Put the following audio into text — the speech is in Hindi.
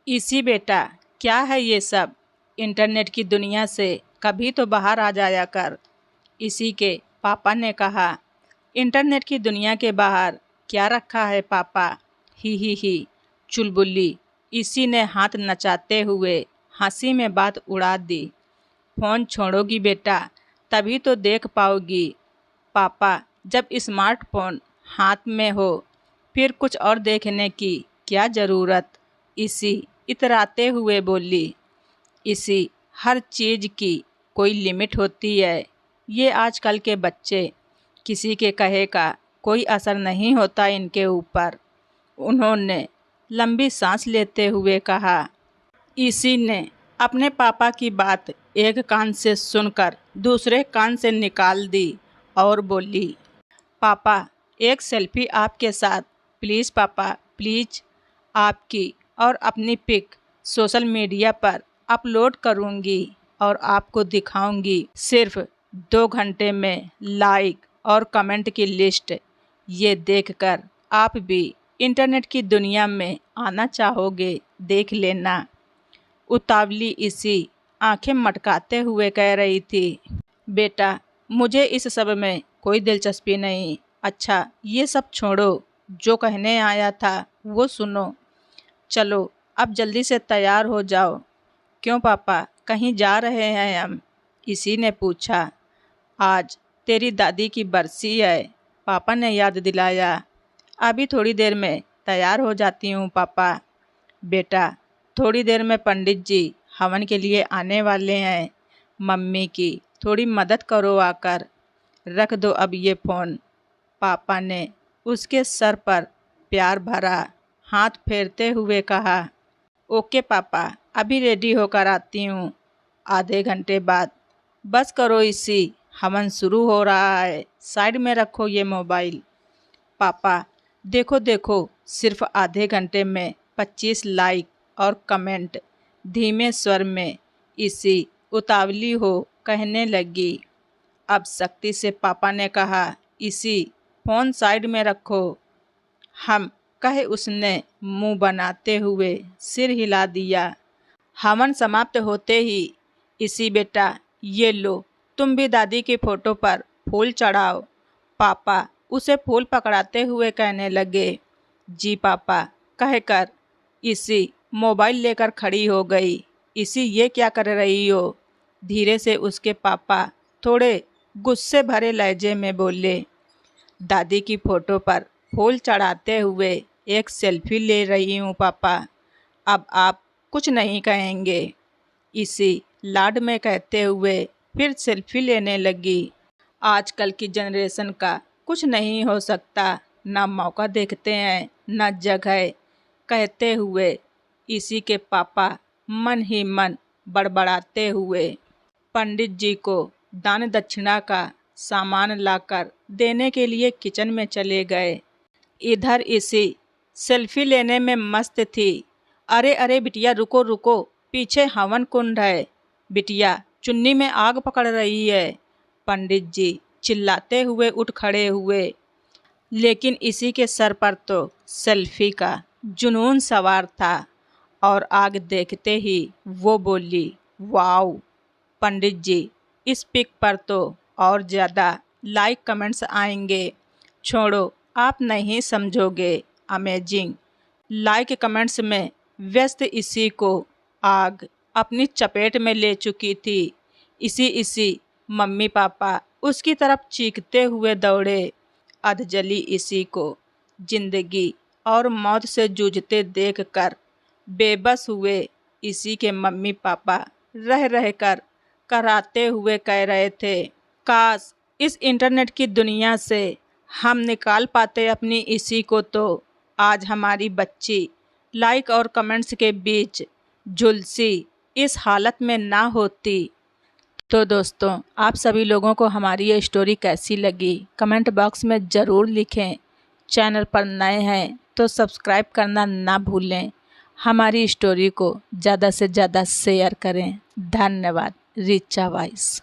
इसी बेटा, क्या है ये सब? इंटरनेट की दुनिया से कभी तो बाहर आ जाया कर। इसी के पापा ने कहा। इंटरनेट की दुनिया के बाहर क्या रखा है पापा? ही चुलबुल्ली इसी ने हाथ नचाते हुए हंसी में बात उड़ा दी। फ़ोन छोड़ोगी बेटा तभी तो देख पाओगी पापा। जब स्मार्टफोन हाथ में हो फिर कुछ और देखने की क्या ज़रूरत? इसी इतराते हुए बोली। इसी हर चीज़ की कोई लिमिट होती है। ये आजकल के बच्चे, किसी के कहे का कोई असर नहीं होता इनके ऊपर। उन्होंने लंबी सांस लेते हुए कहा। इसी ने अपने पापा की बात एक कान से सुनकर दूसरे कान से निकाल दी और बोली, पापा एक सेल्फी आपके साथ प्लीज़ पापा प्लीज़। आपकी और अपनी पिक सोशल मीडिया पर अपलोड करूँगी और आपको दिखाऊँगी। सिर्फ 2 घंटे में लाइक और कमेंट की लिस्ट। ये देखकर आप भी इंटरनेट की दुनिया में आना चाहोगे, देख लेना। उतावली इसी आंखें मटकाते हुए कह रही थी, बेटा मुझे इस सब में कोई दिलचस्पी नहीं। अच्छा ये सब छोड़ो, जो कहने आया था वो सुनो। चलो अब जल्दी से तैयार हो जाओ। क्यों पापा, कहीं जा रहे हैं हम? इसी ने पूछा। आज तेरी दादी की बरसी है, पापा ने याद दिलाया। अभी थोड़ी देर में तैयार हो जाती हूँ पापा। बेटा थोड़ी देर में पंडित जी हवन के लिए आने वाले हैं। मम्मी की थोड़ी मदद करो आकर। रख दो अब ये फ़ोन। पापा ने उसके सर पर प्यार भरा हाथ फेरते हुए कहा। ओके पापा, अभी रेडी होकर आती हूँ। आधे घंटे बाद। बस करो इसी, हवन शुरू हो रहा है। साइड में रखो ये मोबाइल। पापा देखो देखो, सिर्फ आधे घंटे में 25 लाइक और कमेंट। धीमे स्वर में इसी उतावली हो कहने लगी। अब सख्ती से पापा ने कहा, इसी फ़ोन साइड में रखो। हम कहे उसने मुंह बनाते हुए सिर हिला दिया। हवन समाप्त होते ही, इसी बेटा ये लो, तुम भी दादी की फ़ोटो पर फूल चढ़ाओ। पापा उसे फूल पकड़ाते हुए कहने लगे। जी पापा कहकर इसी मोबाइल लेकर खड़ी हो गई। इसी ये क्या कर रही हो? धीरे से उसके पापा थोड़े गुस्से भरे लहजे में बोले। दादी की फ़ोटो पर फूल चढ़ाते हुए एक सेल्फी ले रही हूँ पापा। अब आप कुछ नहीं कहेंगे? इसी लाड में कहते हुए फिर सेल्फी लेने लगी। आजकल की जनरेशन का कुछ नहीं हो सकता, ना मौका देखते हैं ना जगह, कहते हुए इसी के पापा मन ही मन बड़बड़ाते हुए पंडित जी को दान दक्षिणा का सामान लाकर देने के लिए किचन में चले गए। इधर इसी सेल्फी लेने में मस्त थी। अरे अरे बिटिया रुको रुको, पीछे हवन कुंड है। बिटिया चुन्नी में आग पकड़ रही है। पंडित जी चिल्लाते हुए उठ खड़े हुए। लेकिन इसी के सर पर तो सेल्फी का जुनून सवार था और आग देखते ही वो बोली, वाओ पंडित जी, इस पिक पर तो और ज़्यादा लाइक कमेंट्स आएंगे। छोड़ो, आप नहीं समझोगे। अमेजिंग। लाइक कमेंट्स में व्यस्त इसी को आग अपनी चपेट में ले चुकी थी। इसी मम्मी पापा उसकी तरफ चीखते हुए दौड़े। अधजली इसी को जिंदगी और मौत से जूझते देखकर बेबस हुए इसी के मम्मी पापा रह रहकर कराते हुए कह रहे थे, काश इस इंटरनेट की दुनिया से हम निकाल पाते अपनी इसी को, तो आज हमारी बच्ची लाइक और कमेंट्स के बीच झुलसी इस हालत में ना होती। तो दोस्तों, आप सभी लोगों को हमारी ये स्टोरी कैसी लगी कमेंट बॉक्स में ज़रूर लिखें। चैनल पर नए हैं तो सब्सक्राइब करना ना भूलें। हमारी स्टोरी को ज़्यादा से ज़्यादा शेयर करें। धन्यवाद। रिचा वॉइस।